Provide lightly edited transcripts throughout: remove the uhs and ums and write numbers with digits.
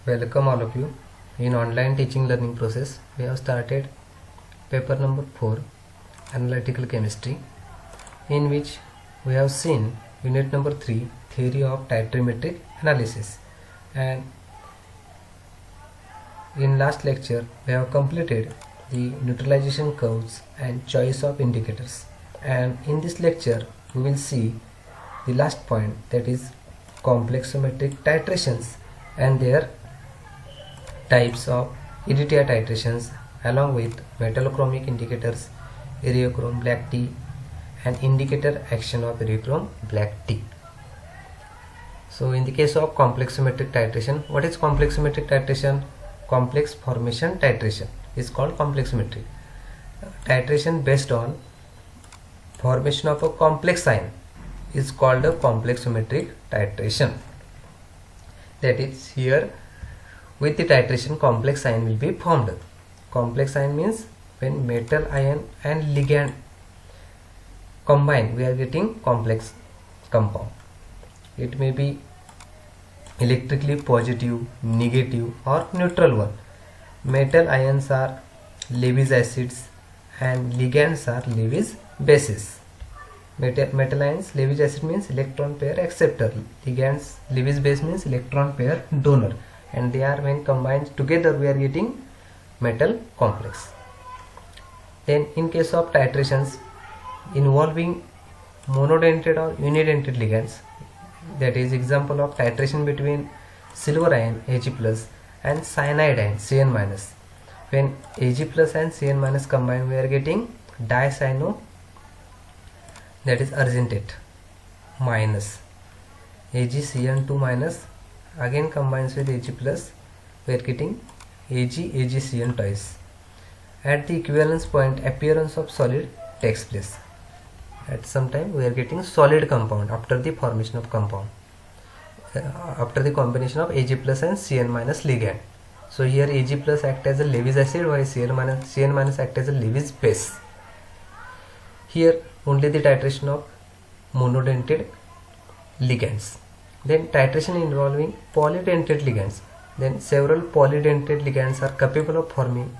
Welcome all of you. In online teaching learning process, we have started paper number 4, Analytical Chemistry, in which we have seen unit number 3, Theory of Titrimetric Analysis. And in last lecture, we have completed the neutralization curves and choice of indicators. And in this lecture, we will see the last point, that is complexometric titrations and their types of EDTA titrations, along with metallochromic indicators, eriochrome black tea, and indicator action of eriochrome black tea. So in the case of complexometric titration, what is complexometric titration? Complex formation titration is called complexometric. Titration based on formation of a complex ion is called a complexometric titration. That is, here with the titration, complex ion will be formed. Complex ion means when metal ion and ligand combine, we are getting complex compound. It may be electrically positive, negative, or neutral one. Metal ions are Lewis acids and ligands are Lewis bases. Metal ions, Lewis acid means electron pair acceptor, ligands, Lewis base means electron pair donor, and they are, when combined together, we are getting metal complex. Then in case of titrations involving monodentate or unidentate ligands, that is example of titration between silver ion Ag plus and cyanide ion Cn minus. When Ag plus and Cn minus combine, we are getting dicyano, that is argentate minus. AgCN2 minus again combines with Ag plus, we are getting AgCN twice. At the equivalence point, appearance of solid takes place. At some time we are getting solid compound after the formation of compound, after the combination of Ag plus and Cn minus ligand. So here Ag plus act as a Lewis acid while Cn minus act as a Lewis base. Here only the titration of monodentate ligands. Then titration involving polydentate ligands. Then several polydentate ligands are capable of forming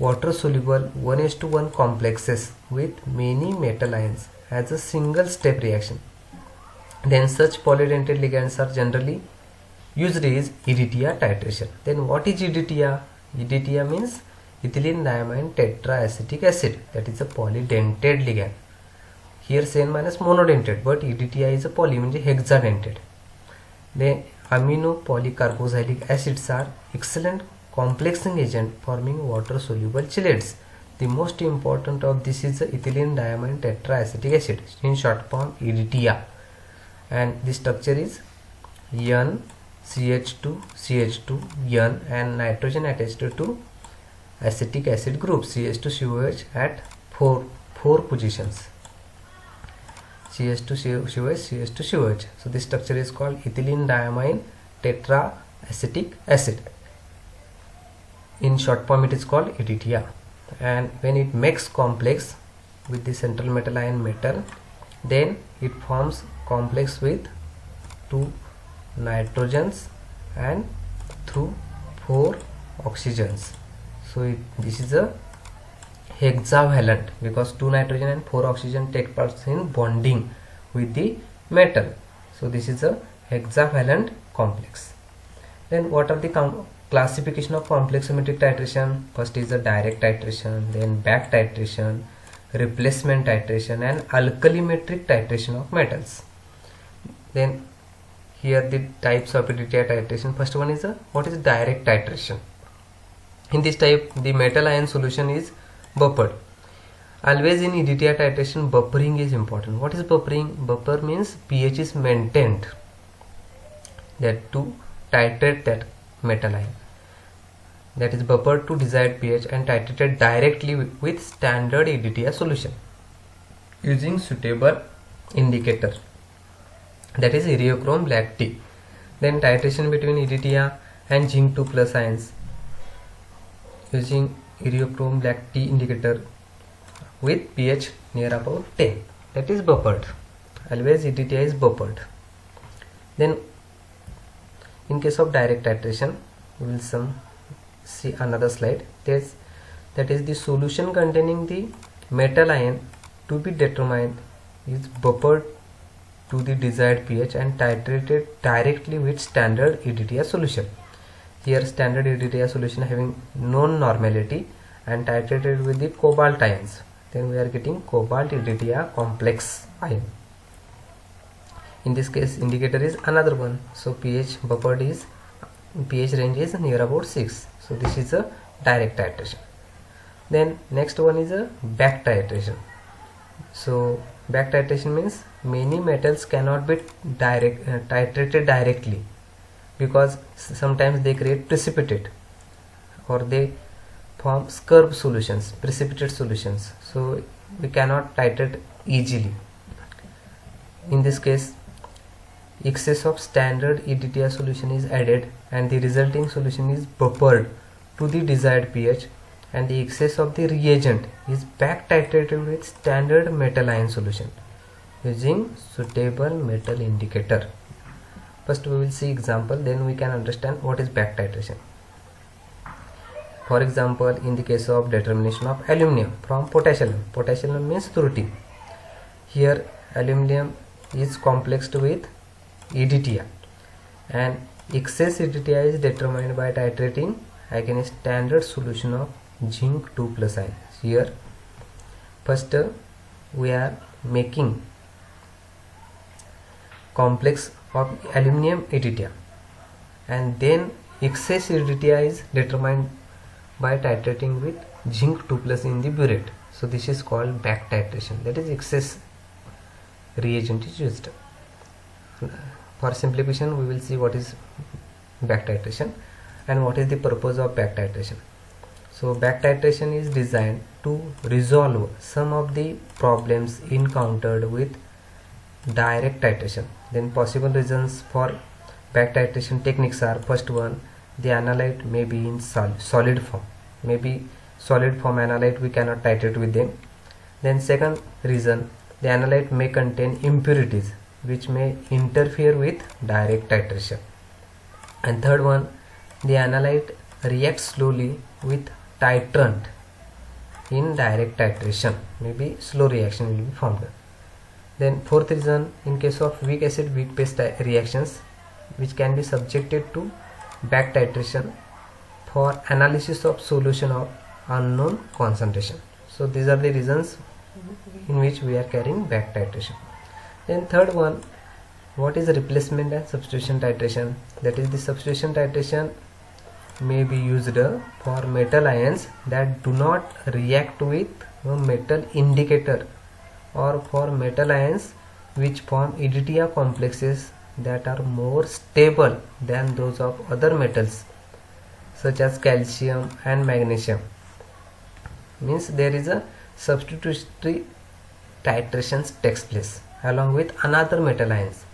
water soluble 1:1 complexes with many metal ions as a single step reaction. Then such polydentate ligands are generally used as EDTA titration. Then what is EDTA? EDTA means ethylene diamine tetraacetic acid, that is a polydentate ligand. Here Cn minus monodentate, but EDTA is a poly means hexadentate. Then amino polycarboxylic acids are excellent complexing agent forming water soluble chelates. The most important of this is the ethylene diamine tetraacetic acid, in short form EDTA, and the structure is N CH2 CH2 N and nitrogen attached to acetic acid group CH2COH at 4 positions. CH2COH CH2COH. So this structure is called ethylene diamine tetraacetic acid. In short form it is called EDTA. And when it makes complex with the central metal ion metal, then it forms complex with 2 nitrogens and through 4 oxygens. So this is a hexavalent because 2 nitrogen and 4 oxygen take part in bonding with the metal. So this is a hexavalent complex. Then what are the classification of complexometric titration? First is the direct titration, then back titration, replacement titration, and alkalimetric titration of metals. Then here the types of EDTA titration. First one is what is direct titration. In this type, the metal ion solution is buffered. Always in EDTA titration, buffering is important. What is buffering? Buffer means pH is maintained, that to titrate that metal ion, that is buffered to desired pH and titrated directly with standard EDTA solution using suitable indicator, that is eriochrome black tea. Then titration between EDTA and zinc 2 plus ions using eriochrome black tea indicator with pH near about 10, that is buffered. Always EDTA is buffered. Then in case of direct titration, we will see another slide. That is the solution containing the metal ion to be determined is buffered to the desired pH and titrated directly with standard EDTA solution. Here standard EDTA solution having known normality and titrated with the cobalt ions, then we are getting cobalt EDTA complex ion. In this case indicator is another one, so pH buffered is pH range is near about 6, so this is a direct titration. Then next one is a back titration. So back titration means many metals cannot be titrated directly because sometimes they create precipitate or they form scurb solutions, precipitate solutions, so we cannot titrate easily. In this case excess of standard EDTA solution is added and the resulting solution is buffered to the desired pH, and the excess of the reagent is back titrated with standard metal ion solution using suitable metal indicator. First we will see example, then we can understand what is back titration. For example, in the case of determination of aluminum from potassium, potassium means Truti. Here aluminum is complexed with EDTA and excess EDTA is determined by titrating against standard solution of zinc 2+ ion. Here first we are making complex of aluminum EDTA and then excess EDTA is determined by titrating with zinc 2+ in the burette. So this is called back titration, that is excess reagent is used. For simplification we will see what is back titration and what is the purpose of back titration. So back titration is designed to resolve some of the problems encountered with direct titration. Then possible reasons for back titration techniques are: first one, the analyte may be in solid form, maybe solid form analyte we cannot titrate with them. Then second reason, the analyte may contain impurities which may interfere with direct titration. And third one, the analyte reacts slowly with titrant in direct titration, maybe slow reaction will be formed. Then fourth reason, in case of weak acid weak base reactions which can be subjected to back titration for analysis of solution of unknown concentration. So these are the reasons in which we are carrying back titration. Then third one, what is replacement and substitution titration? That is, the substitution titration may be used for metal ions that do not react with a metal indicator, or for metal ions which form EDTA complexes that are more stable than those of other metals such as calcium and magnesium. Means there is a substitutory titration takes place along with another metal ions.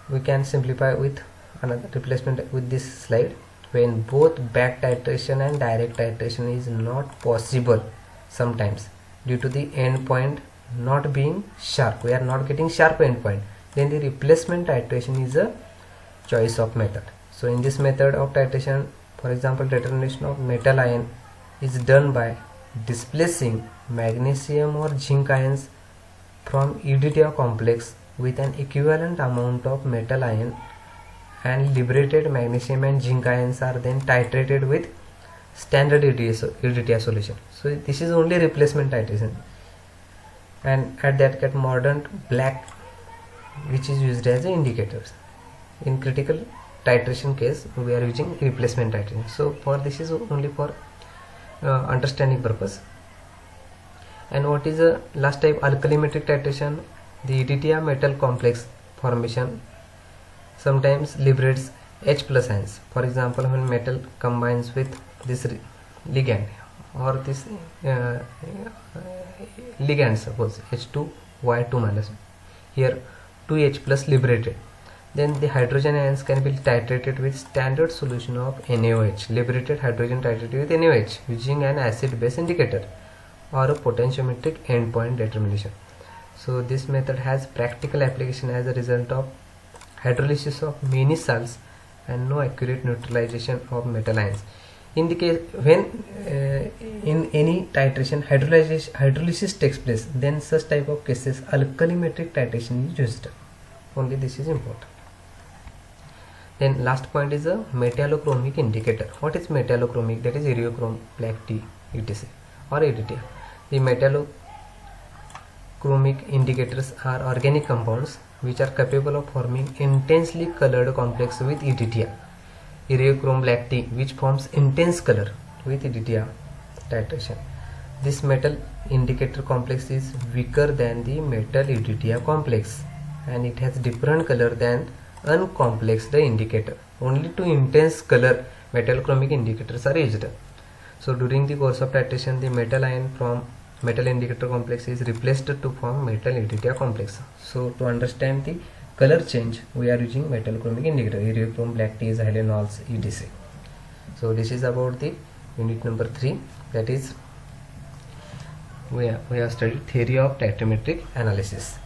We can simplify with another replacement with this slide. When both back titration and direct titration is not possible sometimes due to the end point not being sharp, we are not getting sharp end point, then the replacement titration is a choice of method. So in this method of titration, for example, determination of metal ion is done by displacing magnesium or zinc ions from EDTA complex with an equivalent amount of metal ion, and liberated magnesium and zinc ions are then titrated with standard EDTA solution. So this is only replacement titration. And at that get mordant black which is used as indicators. In critical titration case we are using replacement titration. So for this is only for understanding purpose. And what is a last type, alkalimetric titration? The EDTA metal complex formation sometimes liberates H+ ions. For example, when metal combines with this ligand or this ligand, suppose H2Y2-, here 2H+ liberated, then the hydrogen ions can be titrated with standard solution of NaOH, liberated hydrogen titrated with NaOH using an acid base indicator or a potentiometric endpoint determination. So this method has practical application as a result of hydrolysis of many salts and no accurate neutralization of metal ions. In the case when in any titration hydrolysis takes place, then such type of cases alkalimetric titration is used. Only this is important. Then last point is a metallochromic indicator. What is metallochromic? That is eriochrome, black tea, etc. or EDTA. The metallochromic indicators are organic compounds which are capable of forming intensely colored complex with EDTA. Eriochrome black tea, which forms intense color with EDTA titration. This metal indicator complex is weaker than the metal EDTA complex, and it has different color than uncomplexed indicator. Only to intense color metallochromic indicators are used. So during the course of titration, the metal ion from metal indicator complex is replaced to form metal EDTA complex. So to understand the color change, we are using metallochromic indicator, eriochrome, black teas, halenols, etc. So this is about the unit number 3, that is we have studied theory of titrometric analysis.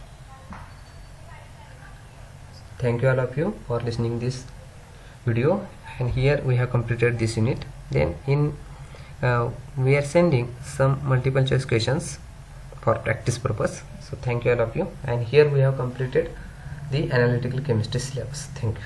Thank you all of you for listening this video, and here we have completed this unit. Then in we are sending some multiple choice questions for practice purpose. So thank you all of you, and here we have completed the analytical chemistry syllabus. Thank you.